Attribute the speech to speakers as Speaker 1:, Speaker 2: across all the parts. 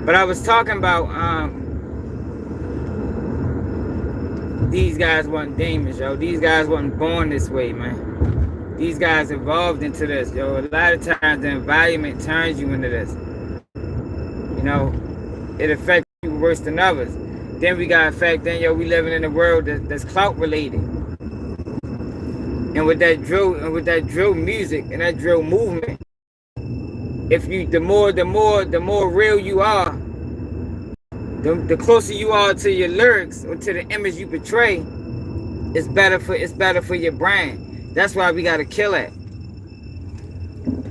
Speaker 1: But I was talking about these guys wasn't demons, yo. These guys wasn't born this way, man. These guys evolved into this, yo. A lot of times the environment turns you into this. You know, it affects you worse than others. Then we got fact, then yo, we living in a world that's clout related. And with that drill music and that drill movement, if you the more real you are, the closer you are to your lyrics or to the image you portray, it's better for your brand. That's why we gotta kill it.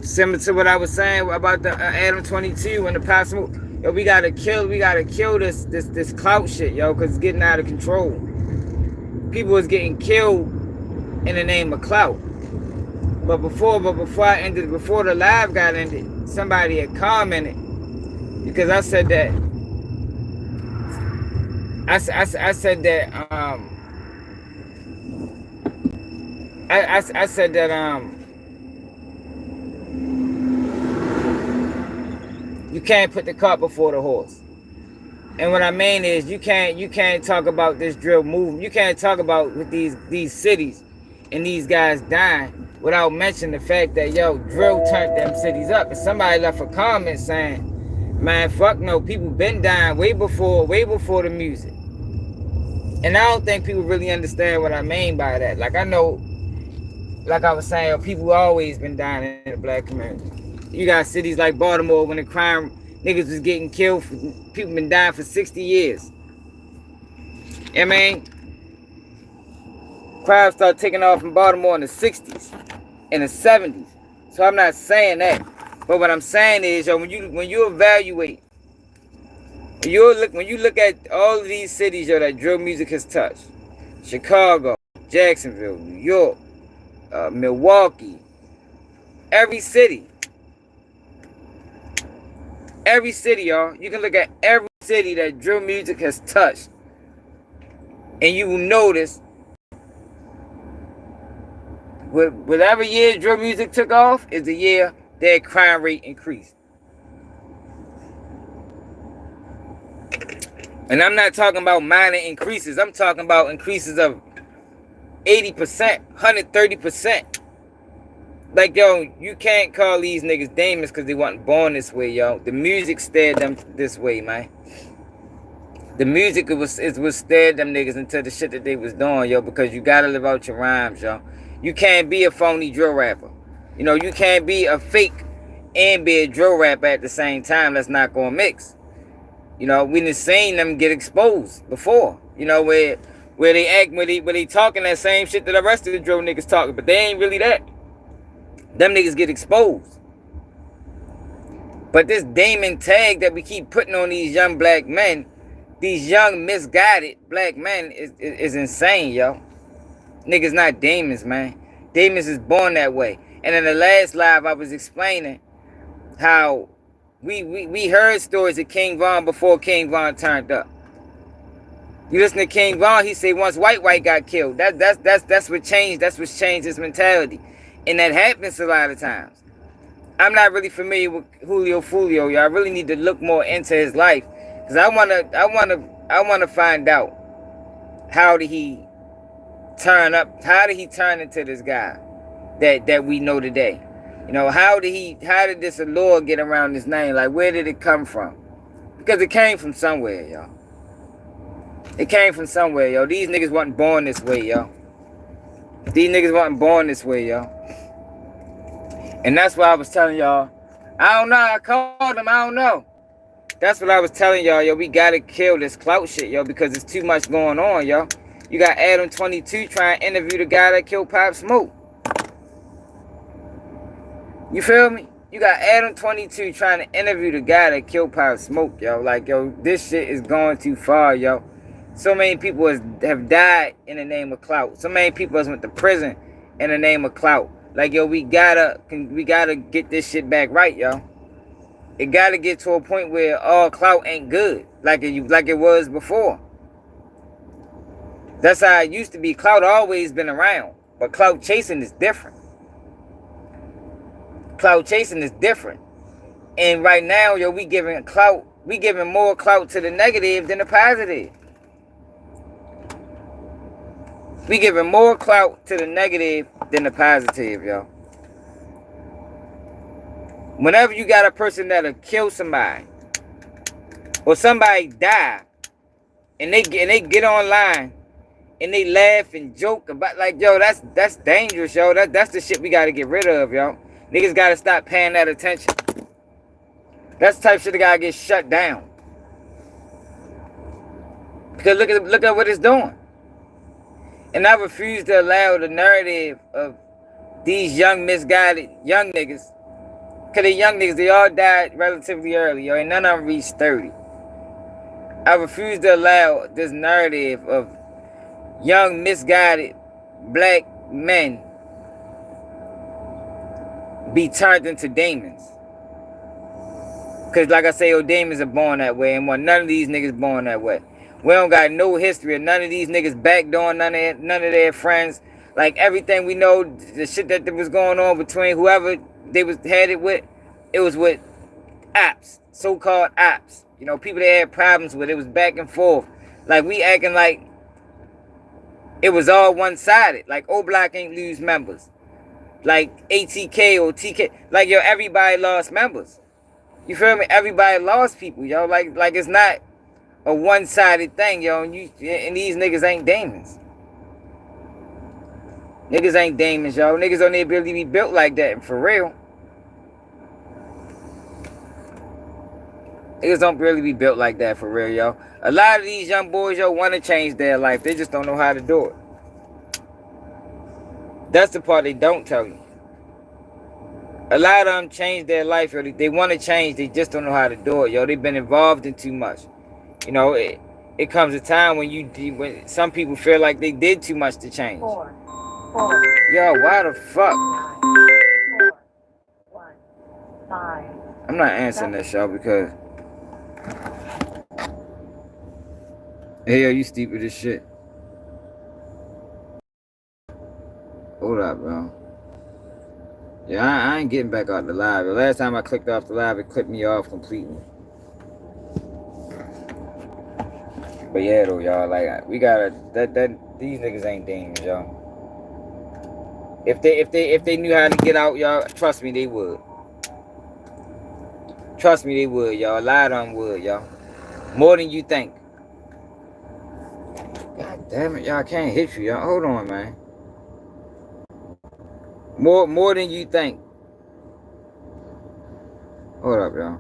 Speaker 1: Similar to what I was saying about the Adam 22 and the possible, yo, we gotta kill this clout shit, yo, because it's getting out of control. People is getting killed in the name of clout. But before the live got ended, somebody had commented because I said that I said that I said that you can't put the cart before the horse. And what I mean is you can't talk about this drill movement. You can't talk about with these cities and these guys dying without mentioning the fact that yo, drill turned them cities up. And somebody left a comment saying, man, fuck no, people been dying way before the music. And I don't think people really understand what I mean by that. Like I know, like I was saying, people always been dying in the black community. You got cities like Baltimore when the crime niggas was getting killed, people been dying for 60 years. I mean, crime started taking off in Baltimore in the 60s, in the 70s. So I'm not saying that. But what I'm saying is, yo, when you evaluate, when you look at all of these cities, yo, that drill music has touched, Chicago, Jacksonville, New York, Milwaukee, every city, y'all. You can look at every city that drill music has touched, and you will notice, whatever year drill music took off is the year their crime rate increased. And I'm not talking about minor increases. I'm talking about increases of 80%, 130%. Like, yo, you can't call these niggas demons because they wasn't born this way, yo. The music steered them this way, man. The music was steered them niggas into the shit that they was doing, yo, because you gotta live out your rhymes, yo. You can't be a phony drill rapper. You know, you can't be a fake and be a drill rapper at the same time. That's not gonna mix. You know, we done seen them get exposed before. You know, where they talking that same shit that the rest of the drill niggas talking, but they ain't really that. Them niggas get exposed. But this demon tag that we keep putting on these young black men, these young misguided black men, is insane, yo. Niggas not demons, man. Demons is born that way. And in the last live, I was explaining how we heard stories of King Von before King Von turned up. You listen to King Von, he said once white got killed. That's what changed. That's what changed his mentality. And that happens a lot of times. I'm not really familiar with Julio Foolio, y'all. I really need to look more into his life. Cause I wanna find out how did he turn up, how did he turn into this guy that we know today? You know, how did this allure get around his name? Like, where did it come from? Because it came from somewhere, y'all. It came from somewhere, yo. These niggas wasn't born this way, yo. These niggas wasn't born this way, yo. And that's why I was telling y'all, I don't know, I called him, I don't know. That's what I was telling y'all, yo. We gotta kill this clout shit, yo, because there's too much going on, yo. You got Adam 22 trying to interview the guy that killed Pop Smoke. You feel me? You got Adam 22 trying to interview the guy that killed Pop Smoke, yo. Like, yo, this shit is going too far, yo. So many people have died in the name of clout. So many people has went to prison in the name of clout. Like, yo, we gotta get this shit back right, yo. It gotta get to a point where all clout ain't good, like it was before. That's how it used to be. Clout always been around, but clout chasing is different. Clout chasing is different. And right now, yo, we giving more clout to the negative than the positive. We giving more clout to the negative than the positive, yo. Whenever you got a person that'll kill somebody, or somebody die, and they get online and they laugh and joke about, like, yo, that's dangerous, yo. That's the shit we gotta get rid of, yo. Niggas gotta stop paying that attention. That's the type of shit that gotta get shut down. Because look at what it's doing. And I refuse to allow the narrative of these young misguided young niggas. Because the young niggas, they all died relatively early, yo, and none of them reached 30. I refuse to allow this narrative of young misguided black men be turned into demons. Because like I say, demons are born that way, and none of these niggas born that way. We don't got no history of none of these niggas backdooring none of their friends. Like, everything we know, the shit that was going on between whoever they had it with, it was with ops, so-called ops. You know, people they had problems with. It was back and forth. Like, we acting like it was all one-sided. Like, O-Block ain't lose members. Like, ATK or TK. Like, yo, everybody lost members. You feel me? Everybody lost people, yo. Like it's not a one-sided thing, yo. And these niggas ain't demons. Niggas ain't demons, yo. Niggas don't even really be built like that, for real. Niggas don't really be built like that, for real, yo. A lot of these young boys, yo, want to change their life. They just don't know how to do it. That's the part they don't tell you. A lot of them change their life, yo. They want to change, they just don't know how to do it, yo. They've been involved in too much. You know, it comes a time when some people feel like they did too much to change.
Speaker 2: Four.
Speaker 1: Yo, why the fuck?
Speaker 2: 9, 4, 1, 5.
Speaker 1: I'm not answering that, y'all, because hey, yo, you stupid as shit. Hold up, bro. Yeah, I ain't getting back out the live. The last time I clicked off the live, it clicked me off completely. But yeah, though, y'all, like, we gotta these niggas ain't demons, y'all. If they knew how to get out, y'all, trust me, they would. Trust me, they would, y'all. A lot of them would, y'all. More than you think. God damn it, y'all, I can't hit you, y'all. Hold on, man. More than you think. Hold up, y'all.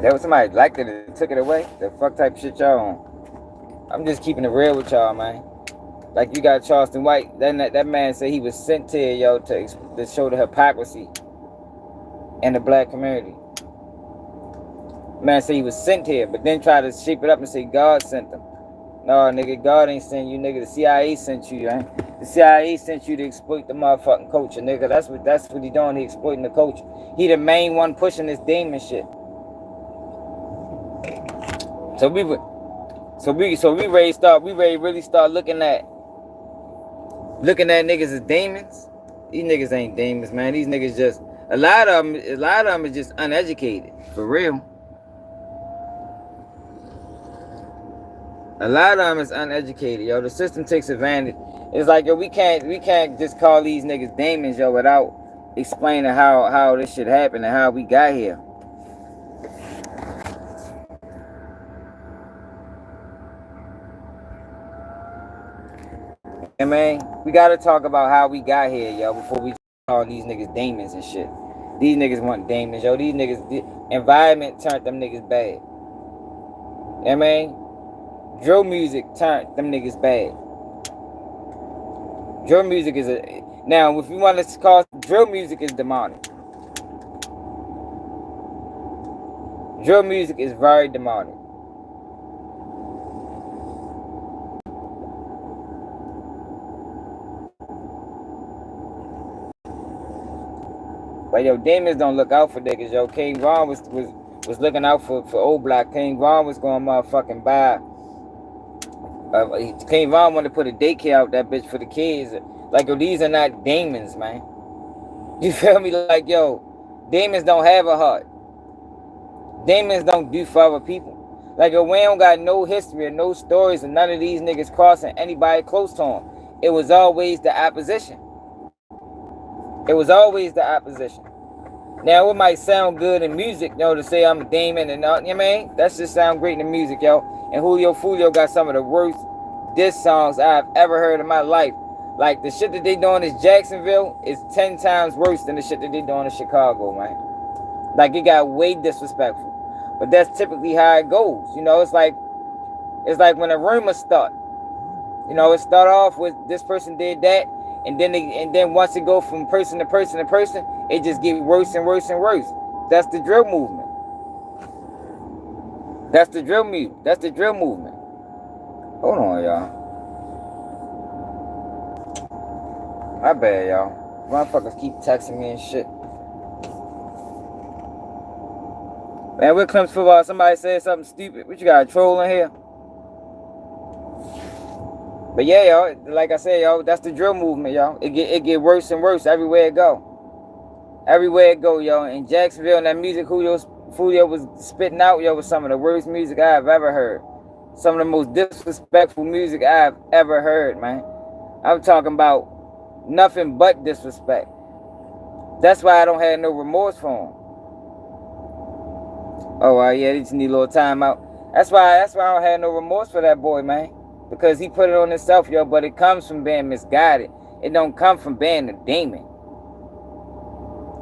Speaker 1: That was somebody liked it and took it away. The fuck type shit y'all on. I'm just keeping it real with y'all, man. Like, you got Charleston White. That man said he was sent here, yo, to show the hypocrisy in the black community. Man said he was sent here, but then try to shape it up and say God sent him. No, nigga, God ain't sent you, nigga. The CIA sent you, man. The CIA sent you to exploit the motherfucking culture, nigga. That's what he doing. He exploiting the culture. He the main one pushing this demon shit. So we really start looking at niggas as demons. These niggas ain't demons, man. These niggas just a lot of them is just uneducated, for real. A lot of them is uneducated, yo. The system takes advantage. It's like, yo, we can't just call these niggas demons, yo, without explaining how this shit happened and how we got here. I mean, we gotta talk about how we got here, yo, before we call these niggas demons and shit. These niggas want demons, yo. These niggas, the environment turned them niggas bad. I mean, drill music turned them niggas bad. Drill music is now, if you want to call drill music is demonic. Drill music is very demonic. But yo, demons don't look out for niggas, yo. King Ron was was looking out for old block. King Von was going motherfucking buy. King Von wanted to put a daycare out that bitch for the kids. Like, yo, these are not demons, man. You feel me? Like, yo, demons don't have a heart. Demons don't do for other people. Like, yo, we don't got no history or no stories of none of these niggas crossing anybody close to them. It was always the opposition. It was always the opposition. Now, it might sound good in music, yo, to say I'm a demon and all, you know what I mean? That just sound great in the music, yo. And Julio Foolio got some of the worst diss songs I've ever heard in my life. Like, the shit that they doing in Jacksonville is 10 times worse than the shit that they doing in Chicago, man. Like, it got way disrespectful. But that's typically how it goes. You know, it's like when a rumor start. You know, it start off with this person did that, and then once it go from person to person to person, it just get worse and worse and worse. That's the drill movement. That's the drill movement. That's the drill movement. Hold on, y'all. My bad, y'all. Motherfuckers keep texting me and shit. Man, we're Clem's football. Somebody said something stupid. What you got, a troll in here? But yeah, y'all, like I said, y'all, that's the drill movement, y'all. It get worse and worse everywhere it go. Everywhere it go, yo. In Jacksonville, and that music Foolio was spitting out, yo, was some of the worst music I've ever heard. Some of the most disrespectful music I've ever heard, man. I'm talking about nothing but disrespect. That's why I don't have no remorse for him. Oh, yeah, they just need a little time out. That's why I don't have no remorse for that boy, man. Because he put it on himself, yo, but it comes from being misguided. It don't come from being a demon.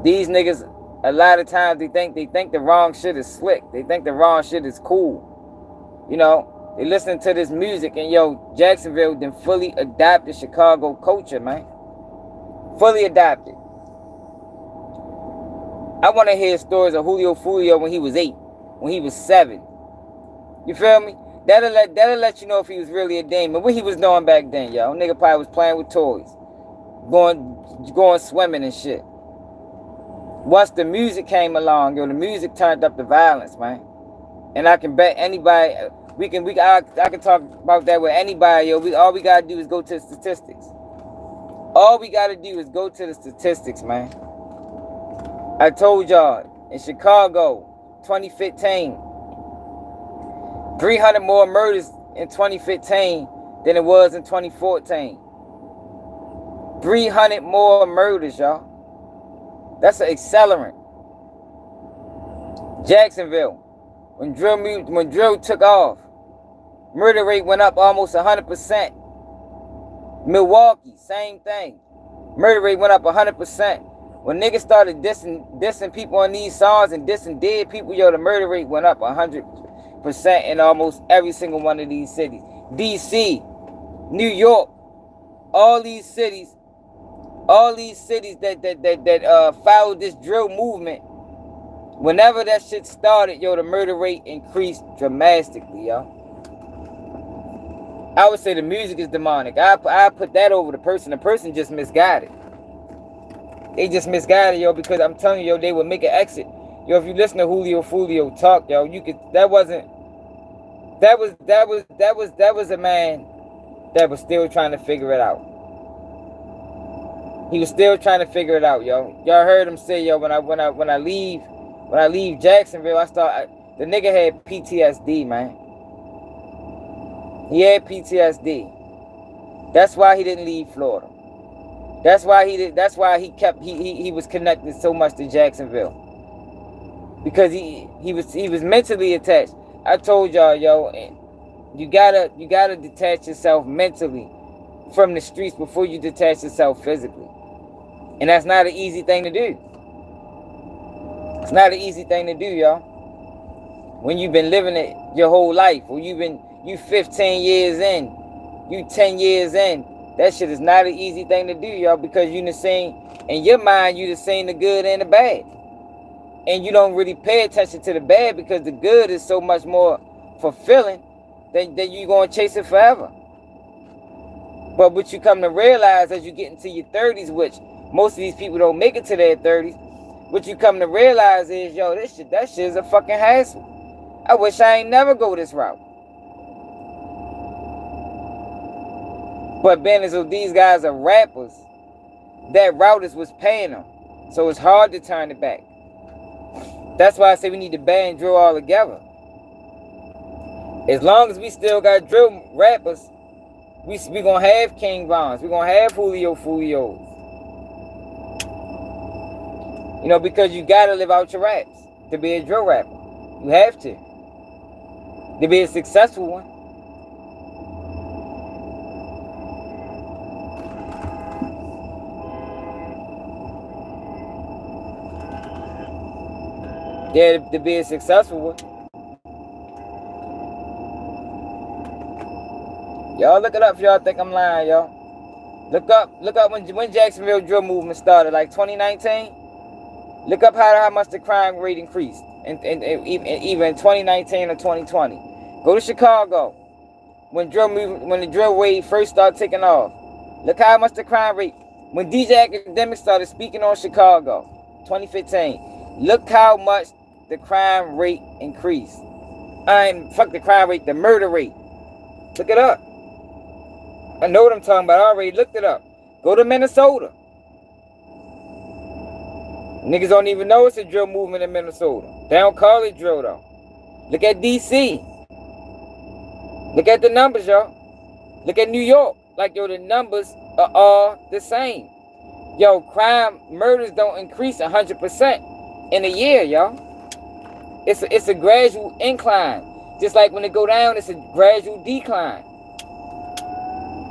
Speaker 1: These niggas, a lot of times, they think the wrong shit is slick. They think the wrong shit is cool. You know, they listen to this music, and yo, Jacksonville then fully adopted Chicago culture, man. Fully adopted. I want to hear stories of Julio Foolio when he was 8, when he was 7. You feel me? That'll let you know if he was really a demon. What he was doing back then, yo. Nigga probably was playing with toys. Going swimming and shit. Once the music came along, yo, the music turned up the violence, man. And I can bet anybody, I can talk about that with anybody, yo. All we gotta do is go to the statistics. All we gotta do is go to the statistics, man. I told y'all, in Chicago, 2015, 300 more murders in 2015 than it was in 2014. 300 more murders, y'all. That's an accelerant. Jacksonville, when drill took off, murder rate went up almost 100%. Milwaukee, same thing. Murder rate went up 100%. When niggas started dissing people on these songs and dissing dead people, yo, the murder rate went up 100% in almost every single one of these cities. DC, New York, all these cities that followed this drill movement, whenever that shit started, yo, the murder rate increased dramatically, yo. I would say the music is demonic. I put that over the person. The person just misguided. They just misguided, yo, because I'm telling you, yo, they would make an exit. Yo, if you listen to Julio Foolio talk, yo, you could. That was a man that was still trying to figure it out. He was still trying to figure it out, yo. Y'all heard him say, yo, when I leave Jacksonville, the nigga had PTSD, man. He had PTSD. That's why he didn't leave Florida. That's why he was connected so much to Jacksonville. Because he was mentally attached. I told y'all, yo, you gotta detach yourself mentally from the streets before you detach yourself physically. And that's not an easy thing to do. It's not an easy thing to do, y'all. When you've been living it your whole life, or you 15 years in, you 10 years in, that shit is not an easy thing to do, y'all, because you done seen, in your mind, you done seen the good and the bad. And you don't really pay attention to the bad because the good is so much more fulfilling that you're going to chase it forever. But what you come to realize as you get into your 30s, which most of these people don't make it to their 30s, what you come to realize is, yo, that shit is a fucking hassle. I wish I ain't never go this route. But being as though these guys are rappers, that route is what's paying them. So it's hard to turn it back. That's why I say we need to ban drill all together. As long as we still got drill rappers, we gonna have King Vons. We gonna have Foolios. You know, because you gotta live out your raps to be a drill rapper. You have to be a successful one. Yeah, to be a successful one. Y'all look it up if y'all think I'm lying, y'all. Look up when Jacksonville drill movement started, like 2019. Look up how much the crime rate increased, and even 2019 or 2020. Go to Chicago when the drill wave first started taking off. Look how much the crime rate. When DJ Academic started speaking on Chicago, 2015. Look how much the crime rate increased. Fuck the crime rate, the murder rate. Look it up. I know what I'm talking about. I already looked it up. Go to Minnesota. Niggas don't even know it's a drill movement in Minnesota. They don't call it drill though. Look at DC. Look at the numbers, y'all. Look at New York. Like, yo, the numbers are all the same. Yo, murders don't increase 100% in a year, y'all. It's a gradual incline. Just like when it go down, it's a gradual decline.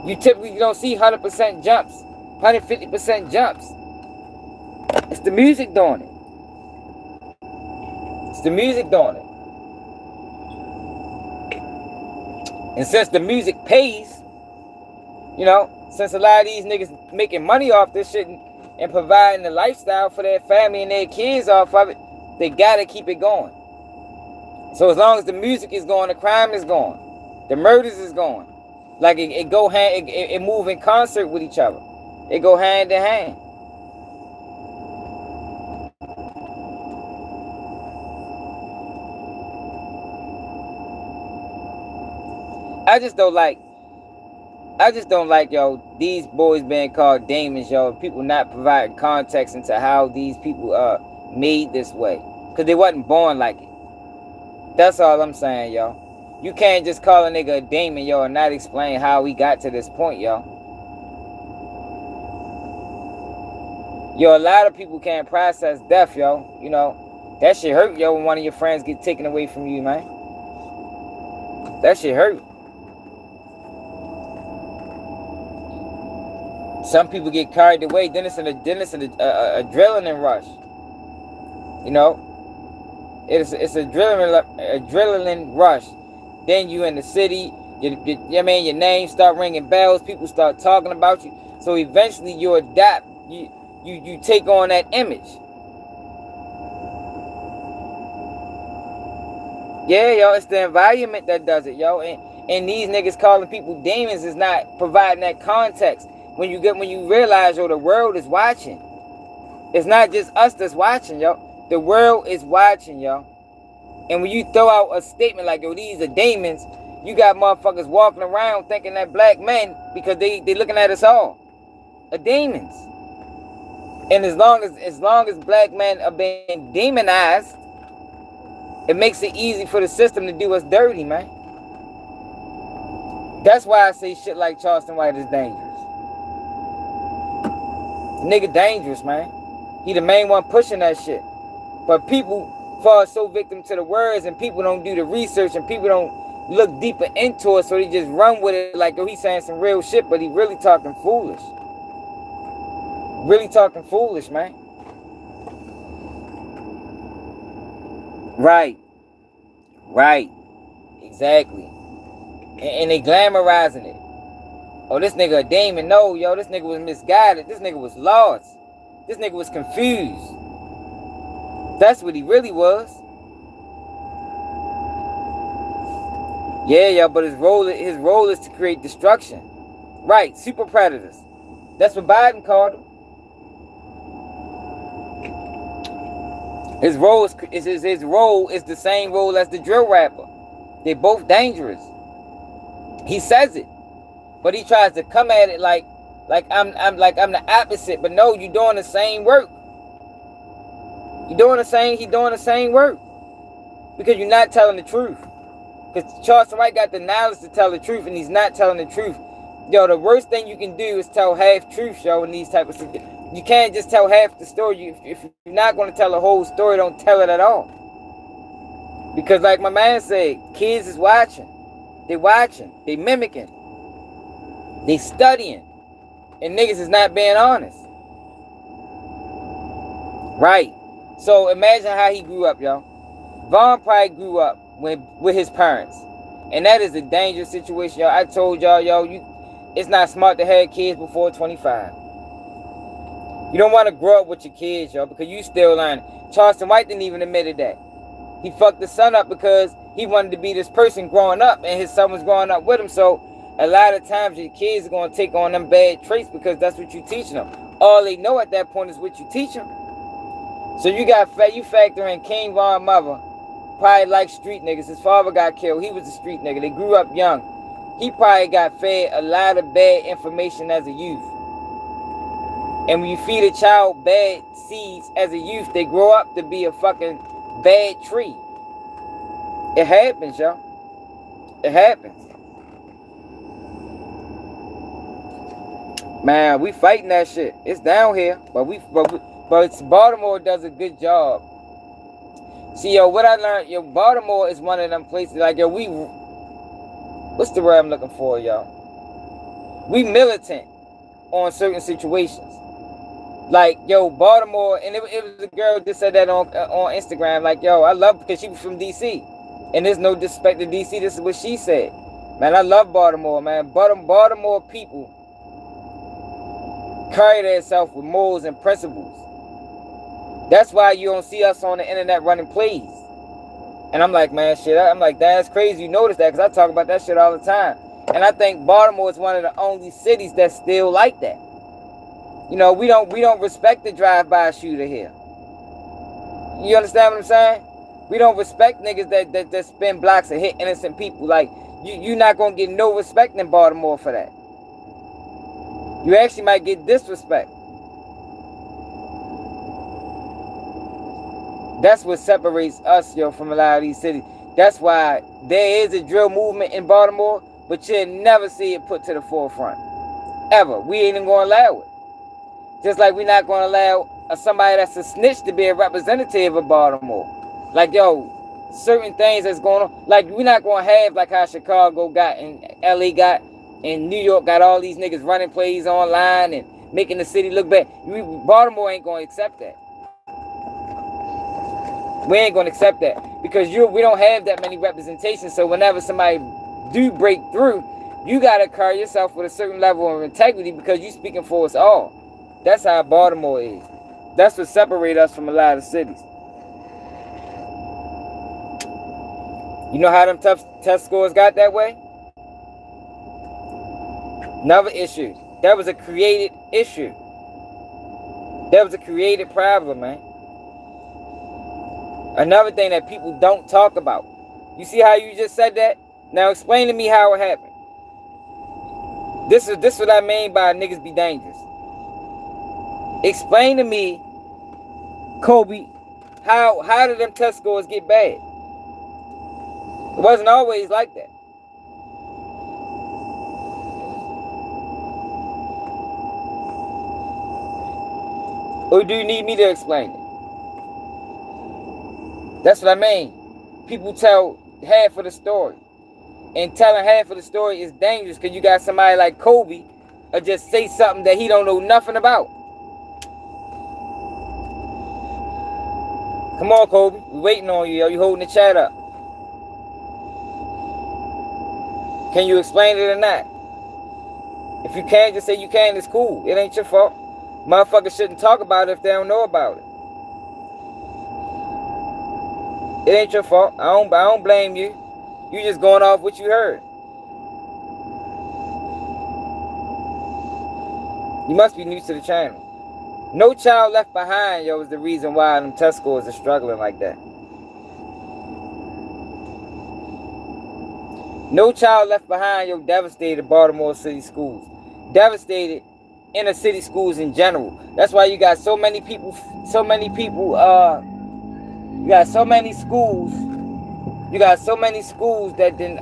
Speaker 1: You typically don't see 100% jumps, 150% jumps. It's the music doing it. It's the music doing it. And since the music pays, you know, since a lot of these niggas making money off this shit and providing the lifestyle for their family and their kids off of it, they gotta keep it going. So as long as the music is going, the crime is going, the murders is going. Like it move in concert with each other. It go hand in hand. I just don't like, yo, these boys being called demons, yo. People not providing context into how these people are made this way. Because they wasn't born like it. That's all I'm saying, yo. You can't just call a nigga a demon, yo, and not explain how we got to this point, yo. Yo, a lot of people can't process death, yo. You know, that shit hurt, yo, when one of your friends get taken away from you, man. That shit hurt. Some people get carried away. Then it's an adrenaline rush. You know, it's a adrenaline rush. Then you in the city. Your name start ringing bells. People start talking about you. So eventually you adapt. You take on that image. Yeah, yo, it's the environment that does it, yo. And these niggas calling people demons is not providing that context. When you realize, yo, the world is watching. It's not just us that's watching, yo. The world is watching, yo. And when you throw out a statement like, yo, these are demons, you got motherfuckers walking around thinking that black men, because they looking at us all, are demons. And as long as black men are being demonized, it makes it easy for the system to do us dirty, man. That's why I say shit like Charleston White is dangerous. Nigga dangerous, man. He the main one pushing that shit. But people fall so victim to the words, and people don't do the research, and people don't look deeper into it, so they just run with it like, oh, he's saying some real shit, but he really talking foolish. Really talking foolish, man. Right. Exactly. And they glamorizing it. Oh, this nigga a demon. No, yo, this nigga was misguided. This nigga was lost. This nigga was confused. That's what he really was. Yeah, yo, but his role is to create destruction. Right, super predators. That's what Biden called them. His role is the same role as the drill rapper. They're both dangerous. He says it, but he tries to come at it like I'm the opposite. But no, you're doing the same work. He doing the same work because you're not telling the truth. Because Charleston White got the knowledge to tell the truth, and he's not telling the truth. Yo, the worst thing you can do is tell half truth, yo, in these type of situations. You can't just tell half the story. If you're not going to tell the whole story, don't tell it at all. Because like my man said, kids is watching. They watching. They mimicking. They studying. And niggas is not being honest. Right. So imagine how he grew up, yo. Vaughn probably grew up with his parents. And that is a dangerous situation, yo. I told y'all, yo, it's not smart to have kids before 25. You don't want to grow up with your kids, yo, because you still learning. Charleston White didn't even admit that. He fucked the son up because he wanted to be this person growing up, and his son was growing up with him. So a lot of times your kids are going to take on them bad traits because that's what you teaching them. All they know at that point is what you teach them. So you factor in King Von's mother, probably like street niggas. His father got killed. He was a street nigga. They grew up young. He probably got fed a lot of bad information as a youth. And when you feed a child bad seeds as a youth, they grow up to be a fucking bad tree. It happens, y'all. It happens. Man, we fighting that shit. It's down here, but Baltimore does a good job. See, yo, what I learned, yo, Baltimore is one of them places like, yo, what's the word I'm looking for, y'all? We militant on certain situations. Like, yo, Baltimore, and it was a girl that said that on Instagram, like, yo, I love, because she was from D.C., and there's no disrespect to D.C., this is what she said. Man, I love Baltimore, man. Baltimore people carry themselves with morals and principles. That's why you don't see us on the internet running plays. And I'm like, man, shit, I'm like, that's crazy you notice that, because I talk about that shit all the time. And I think Baltimore is one of the only cities that's still like that. You know, we don't respect the drive-by shooter here. You understand what I'm saying? We don't respect niggas that spin blocks and hit innocent people. Like, you're not going to get no respect in Baltimore for that. You actually might get disrespect. That's what separates us, yo, from a lot of these cities. That's why there is a drill movement in Baltimore, but you'll never see it put to the forefront. Ever. We ain't even going to allow it. Just like we're not going to allow somebody that's a snitch to be a representative of Baltimore. Like, yo, certain things that's going on. Like, we're not going to have like how Chicago got and LA got and New York got all these niggas running plays online and making the city look bad. Baltimore ain't going to accept that. We ain't going to accept that. Because we don't have that many representations. So whenever somebody do break through, you got to carry yourself with a certain level of integrity because you speaking for us all. That's how Baltimore is. That's what separates us from a lot of cities. You know how them tough test scores got that way? Another issue. That was a created issue. That was a created problem, man. Another thing that people don't talk about. You see how you just said that? Now explain to me how it happened. This is what I mean by niggas be dangerous. Explain to me, Kobe, how did them test scores get bad? It wasn't always like that. Or do you need me to explain it? That's what I mean. People tell half of the story. And telling half of the story is dangerous because you got somebody like Kobe or just say something that he don't know nothing about. Come on, Kobe. We waiting on you, yo. You holding the chat up. Can you explain it or not? If you can't, just say you can. It's cool. It ain't your fault. Motherfuckers shouldn't talk about it if they don't know about it. It ain't your fault. I don't blame you. You just going off what you heard. You must be new to the channel. No Child Left Behind, yo, is the reason why them test scores are struggling like that. No Child Left Behind, yo, devastated Baltimore City schools. Devastated inner city schools in general. That's why you got so many people, you got so many schools, that then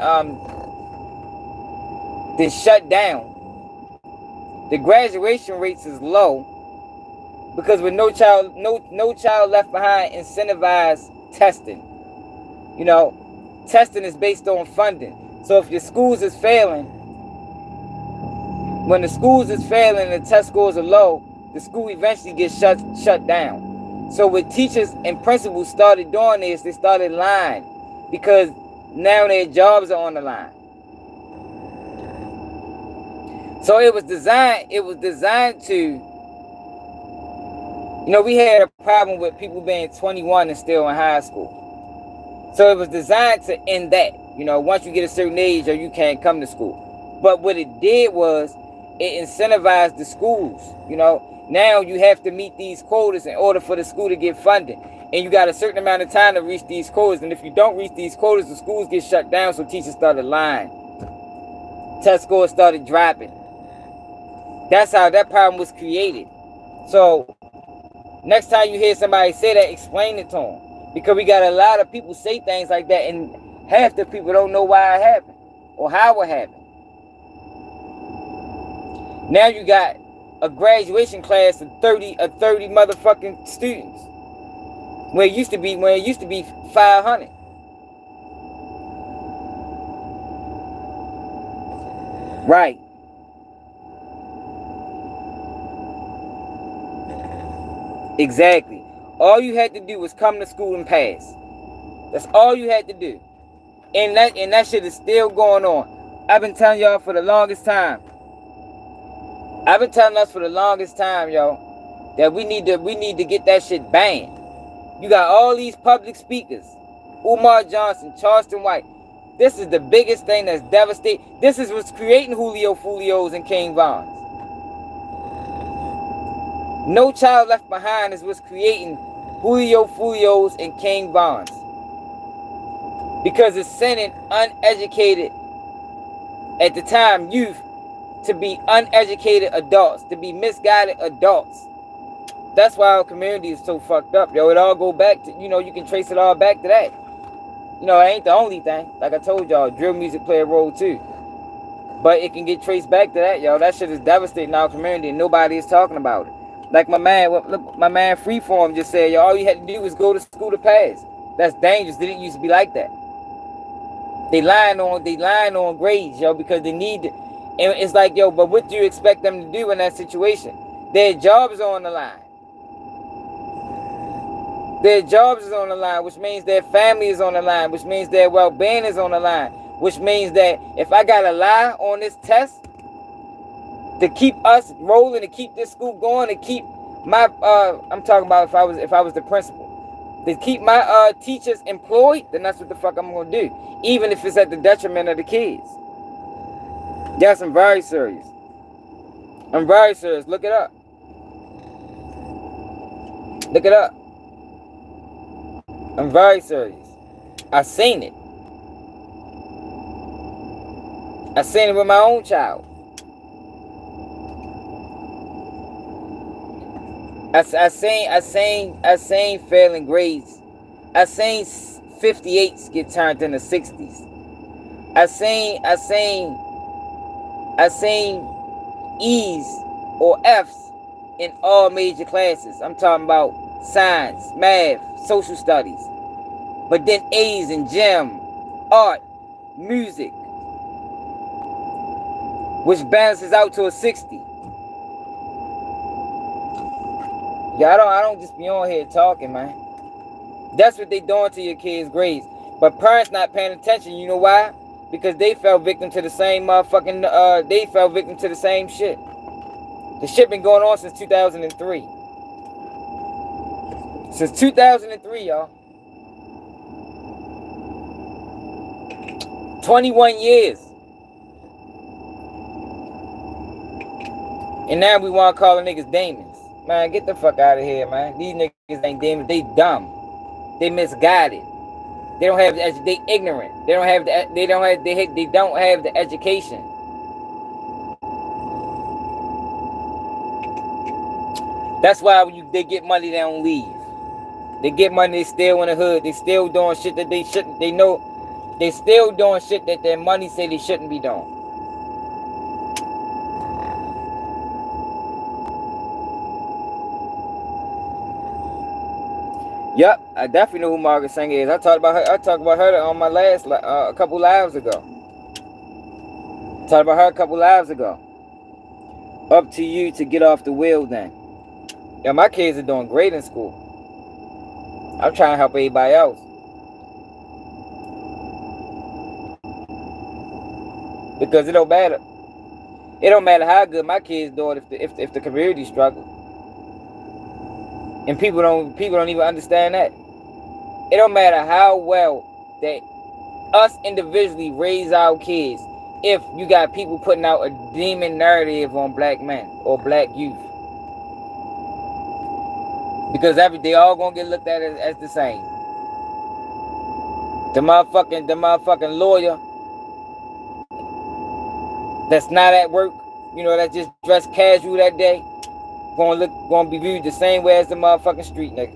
Speaker 1: shut down. The graduation rates is low because with no child left behind incentivized testing. You know, testing is based on funding. So if your schools is failing, when the schools is failing and the test scores are low, the school eventually gets shut down. So what teachers and principals started doing is they started lying because now their jobs are on the line. So it was designed to, you know, we had a problem with people being 21 and still in high school. So it was designed to end that. You know, once you get a certain age, or you can't come to school. But what it did was it incentivized the schools. You know, now you have to meet these quotas in order for the school to get funding. And you got a certain amount of time to reach these quotas. And if you don't reach these quotas, the schools get shut down. So teachers started lying. Test scores started dropping. That's how that problem was created. So next time you hear somebody say that, explain it to them. Because we got a lot of people say things like that, and half the people don't know why it happened or how it happened. Now you got a graduation class of 30 motherfucking students, where it used to be 500. Right. Exactly. All you had to do was come to school and pass. That's all you had to do. And that shit is still going on. I've been telling y'all for the longest time. I've been telling us for the longest time, yo, that we need to get that shit banned. You got all these public speakers. Umar Johnson, Charleston White. This is the biggest thing that's devastating. This is what's creating Julio Foolios and King Vons. No Child Left Behind is what's creating Julio Foolios and King Vons. Because it's sending uneducated, at the time, youth to be uneducated adults, to be misguided adults. That's why our community is so fucked up, yo. It all go back to, you know, you can trace it all back to that. You know, it ain't the only thing. Like I told y'all, drill music play a role too. But it can get traced back to that, yo. That shit is devastating our community and nobody is talking about it. Like my man Freeform just said, yo, all you had to do was go to school to pass. That's dangerous. It didn't used to be like that. They lying on grades, yo, because they need to. And it's like, yo, but what do you expect them to do in that situation? Their jobs are on the line. Their jobs is on the line, which means their family is on the line, which means their well-being is on the line, which means that if I gotta lie on this test to keep us rolling, to keep this school going, to keep my I'm talking about if I was the principal, to keep my teachers employed, then that's what the fuck I'm gonna do, even if it's at the detriment of the kids. Yes, I'm very serious. I'm very serious. Look it up. Look it up. I'm very serious. I seen it. I seen it with my own child. I seen failing grades. I seen 58s get turned into 60s. I seen E's or F's in all major classes. I'm talking about science, math, social studies. But then A's in gym, art, music, which balances out to a 60. Yeah, I don't just be on here talking, man. That's what they doing to your kids' grades. But parents not paying attention. You know why? Because they fell victim to the same motherfucking, they fell victim to the same shit. The shit been going on since 2003. Since 2003, y'all. 21 years. And now we want to call the niggas demons. Man, get the fuck out of here, man. These niggas ain't demons. They dumb. They misguided. They don't have. They ignorant. They don't have. They don't have. They don't have the education. That's why when they get money, they don't leave. They get money, they still in the hood. They still doing shit that they shouldn't. They know they still doing shit that their money say they shouldn't be doing. Yep, I definitely know who Margaret Sanger is. I talked about her. I talked about her on my last a couple lives ago. Talked about her a couple lives ago. Up to you to get off the wheel, then. Yeah, my kids are doing great in school. I'm trying to help everybody else. Because it don't matter. It don't matter how good my kids doing if the community struggles. And people don't even understand that. It don't matter how well that us individually raise our kids if you got people putting out a demon narrative on black men or black youth. Because they all gonna get looked at as the same. The motherfucking lawyer that's not at work, that just dressed casual that day, gonna be viewed the same way as the motherfucking street nigga.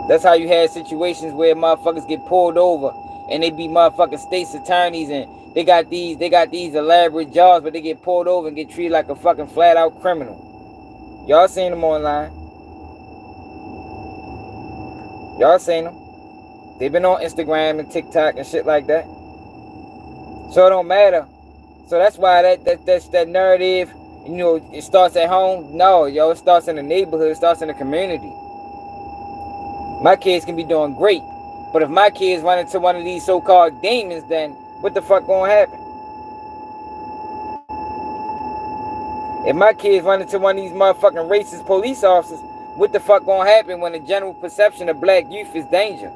Speaker 1: That's how you had situations where motherfuckers get pulled over and they be motherfucking state's attorneys and they got these elaborate jobs, but they get pulled over and get treated like a fucking flat out criminal. Y'all seen them online. Y'all seen them. They've been on Instagram and TikTok and shit like that. So it don't matter. So that's why that narrative, it starts at home. No, it starts in the neighborhood. It starts in the community. My kids can be doing great. But if my kids run into one of these so-called demons, then what the fuck gonna happen? If my kids run into one of these motherfucking racist police officers, what the fuck gonna happen when the general perception of black youth is danger?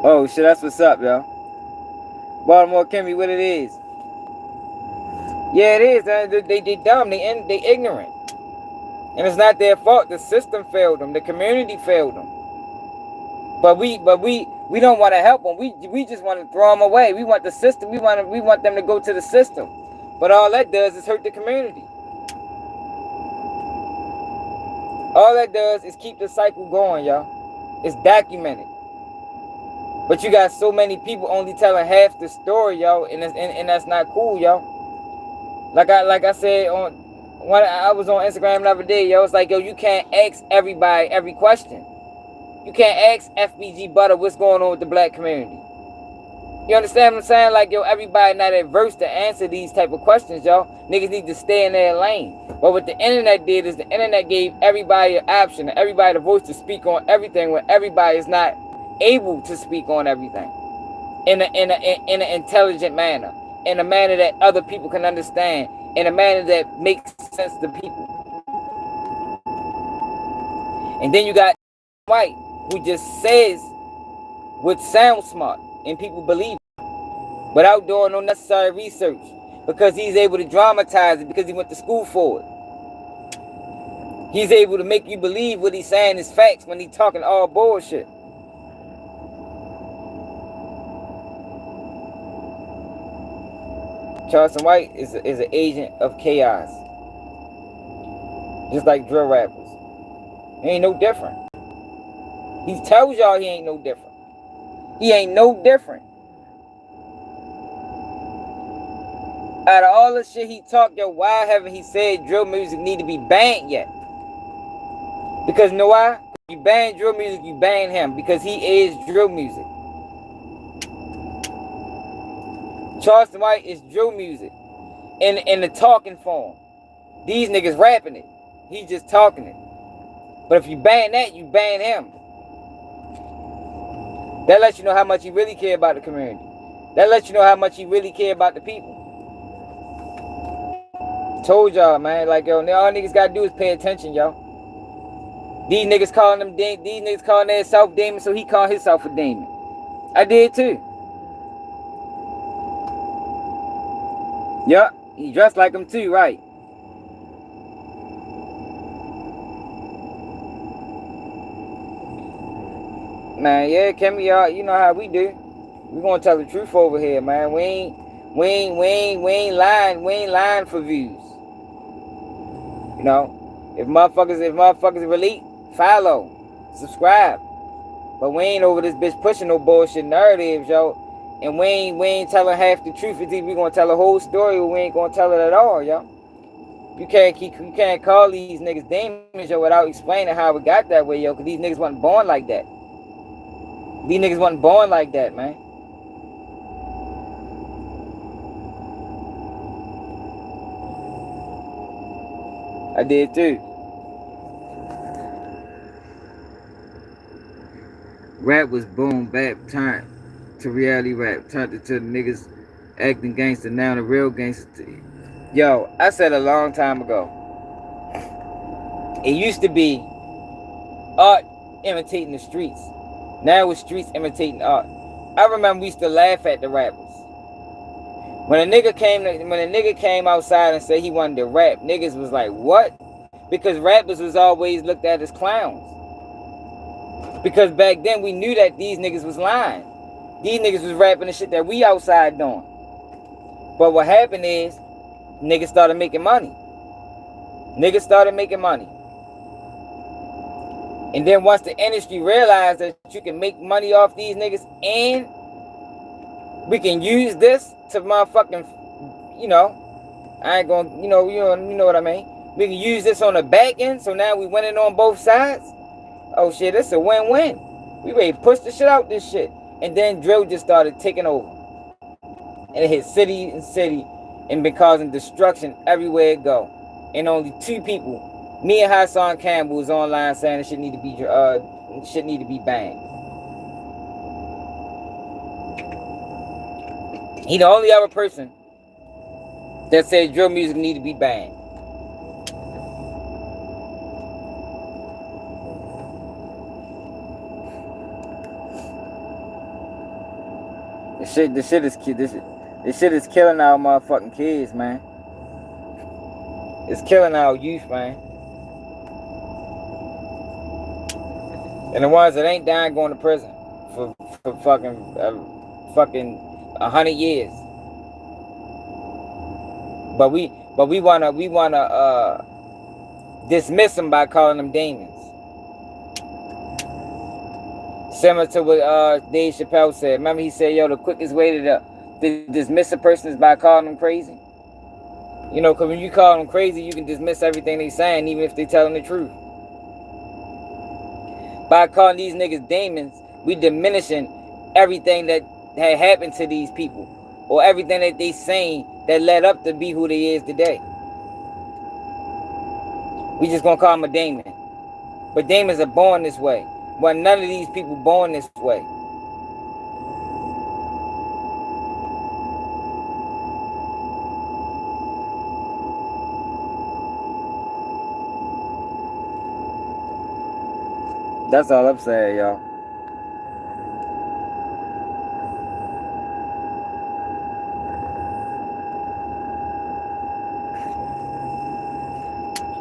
Speaker 1: Oh shit, that's what's up, yo. Baltimore Kimmy, what it is? Yeah, it is. They dumb. They ignorant, and it's not their fault. The system failed them. The community failed them. But we don't want to help them. We just want to throw them away. We want the system. We want them to go to the system. But all that does is hurt the community. All that does is keep the cycle going, y'all. It's documented. But you got so many people only telling half the story, yo, and that's not cool, yo. Like I said when I was on Instagram the other day, yo, it's like, yo, you can't ask everybody every question. You can't ask FBG Butter what's going on with the black community. You understand what I'm saying? Like, yo, everybody not adverse to answer these type of questions, yo. Niggas need to stay in their lane. But what the internet did is the internet gave everybody an option, and everybody the voice to speak on everything when everybody is not able to speak on everything in an intelligent manner, in a manner that other people can understand, in a manner that makes sense to people. And then you got White, who just says what sounds smart and people believe it without doing no necessary research, because he's able to dramatize it because he went to school for it. He's able to make you believe what he's saying is facts when he's talking all bullshit. Charleston White is an agent of chaos. Just like drill rappers. He ain't no different. He tells y'all he ain't no different. He ain't no different. Out of all the shit he talked, yo, why haven't he said drill music need to be banned yet? Because you know why? You ban drill music, you ban him. Because he is drill music. Charleston White is drill music in the talking form. These niggas rapping it. He's just talking it. But if you ban that, you ban him. That lets you know how much he really care about the community. That lets you know how much he really care about the people. Told y'all, man. Like, yo, all niggas gotta do is pay attention, yo. These niggas calling themselves demons, so he called himself a demon. I did too. Yup, he dressed like him too, right? Man, yeah, Kimmy, y'all, you know how we do. We gonna tell the truth over here, man. We ain't lying for views. You know, if motherfuckers relate, follow, subscribe. But we ain't over this bitch pushing no bullshit narratives, yo. And we ain't telling half the truth. It's either we gonna tell the whole story or we ain't gonna tell it at all, yo. You can't call these niggas demons, yo, without explaining how it got that way, yo. Cause these niggas wasn't born like that. These niggas wasn't born like that, man. I did too. Rap was boom bap turned to reality rap. Turned it to the niggas acting gangster. Now the real gangster. Yo, I said a long time ago. It used to be art imitating the streets. Now it's streets imitating art. I remember we used to laugh at the rappers. When a nigga came outside and said he wanted to rap, niggas was like, what? Because rappers was always looked at as clowns. Because back then we knew that these niggas was lying. These niggas was rapping the shit that we outside doing. But what happened is, niggas started making money. And then once the industry realized that you can make money off these niggas and we can use this to motherfucking, I ain't gonna, you know what I mean? We can use this on the back end, so now we winning on both sides. Oh shit, this a win-win. We ready to push the shit out this shit. And then drill just started taking over. And it hit city and city and been causing destruction everywhere it go. And only two people, me and Hassan Campbell, was online saying it should need to be banned. He the only other person that said drill music need to be banned. This shit is killing our motherfucking kids, man. It's killing our youth, man. And the ones that ain't dying going to prison for fucking 100 years. But we wanna dismiss them by calling them demons. Similar to what Dave Chappelle said. Remember he said, yo, the quickest way to dismiss a person is by calling them crazy. You know, because when you call them crazy, you can dismiss everything they saying, even if they telling the truth. By calling these niggas demons, we diminishing everything that had happened to these people, or everything that they saying that led up to be who they is today. We just gonna call them a demon. But demons are born this way. Well, none of these people born this way. That's all I'm saying, y'all.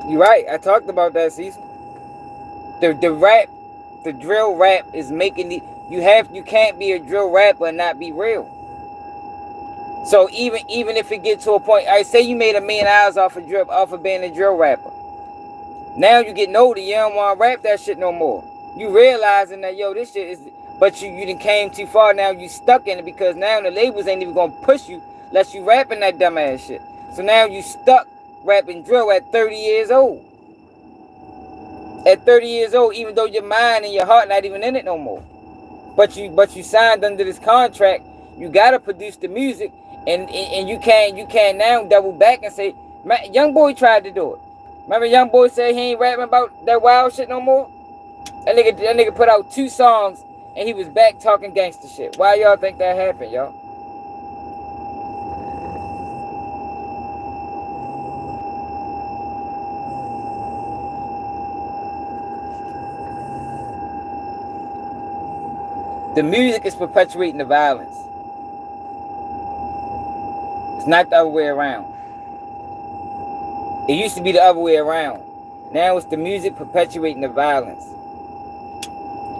Speaker 1: You're right. I talked about that, Cecil. The drill rap is making the you can't be a drill rapper and not be real. So even if it gets to a point, I say you made $1 million off of being a drill rapper. Now you getting older, you don't want to rap that shit no more. You realizing that this shit is, but you done came too far. Now you stuck in it because now the labels ain't even gonna push you unless you rapping that dumbass shit. So now you stuck rapping drill at 30 years old. At 30 years old, even though your mind and your heart not even in it no more. But you signed under this contract. You gotta produce the music, and you can't now double back and say, Young Boy tried to do it. Remember Young Boy said he ain't rapping about that wild shit no more? That nigga put out 2 songs and he was back talking gangster shit. Why y'all think that happened, y'all? The music is perpetuating the violence. It's not the other way around. It used to be the other way around. Now it's the music perpetuating the violence.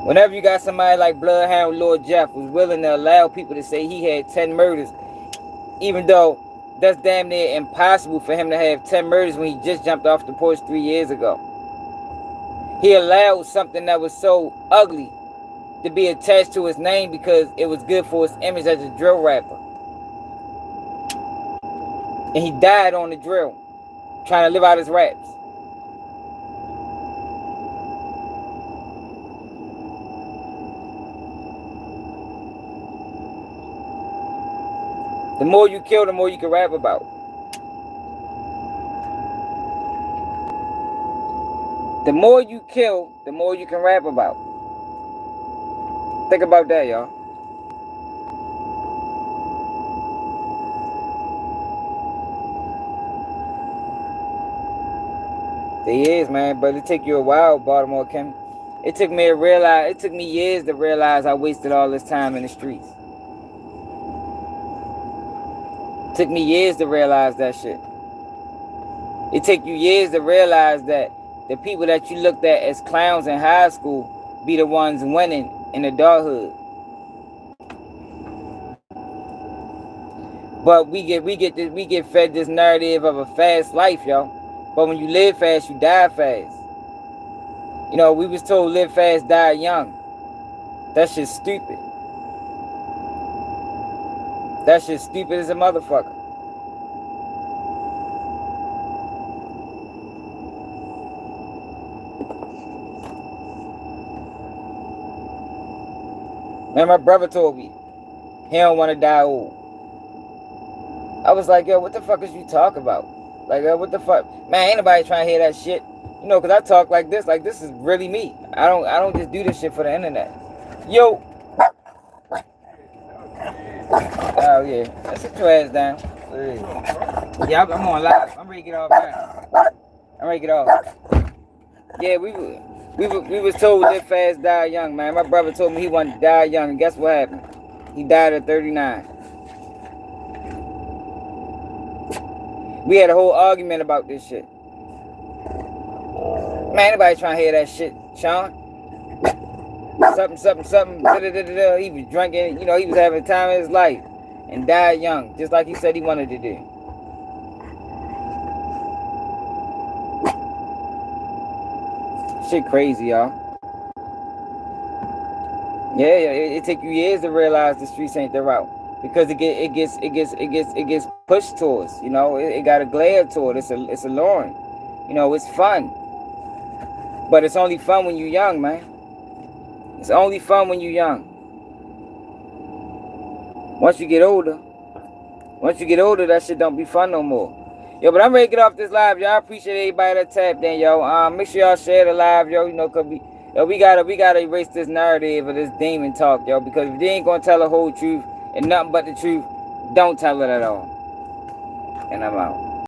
Speaker 1: Whenever you got somebody like Bloodhound Lord Jeff who's willing to allow people to say he had 10 murders, even though that's damn near impossible for him to have 10 murders when he just jumped off the porch 3 years ago. He allowed something that was so ugly to be attached to his name because it was good for his image as a drill rapper. And he died on the drill, trying to live out his raps. The more you kill, the more you can rap about. The more you kill, the more you can rap about. Think about that, y'all. It is, man, but it took you a while, Baltimore County. It took me years to realize I wasted all this time in the streets. It took me years to realize that shit. It took you years to realize that the people that you looked at as clowns in high school be the ones winning in adulthood. But we get fed this narrative of a fast life, yo. But when you live fast, you die fast. You know, we was told live fast, die young. That shit's stupid. That shit's stupid as a motherfucker. Man, my brother told me he don't want to die old. I was like, yo, what the fuck is you talking about? Like, what the fuck? Man, ain't nobody trying to hear that shit. You know, because I talk like this is really me. I don't just do this shit for the internet. Yo. Oh, yeah. Let's sit your ass down. Yeah, I'm on live. I'm ready to get off now. I'm ready to get off. Yeah, we was told live fast, die young, man. My brother told me he wanted to die young, and guess what happened? He died at 39. We had a whole argument about this shit. Man, anybody trying to hear that shit, Sean? Something, da-da-da-da-da. He was drinking, you know, he was having the time of his life and died young, just like he said he wanted to do. Shit crazy, y'all. Yeah, it take you years to realize the streets ain't the route. Because it gets pushed towards, you know, it got a glare to it. It's alluring. You know, it's fun. But it's only fun when you're young, man. It's only fun when you're young. Once you get older, that shit don't be fun no more. Yo, but I'm ready to get off this live, y'all. I appreciate everybody that tapped in, yo. Make sure y'all share the live, yo. You know, cause we gotta erase this narrative of this demon talk, yo. Because if they ain't gonna tell the whole truth and nothing but the truth, don't tell it at all. And I'm out.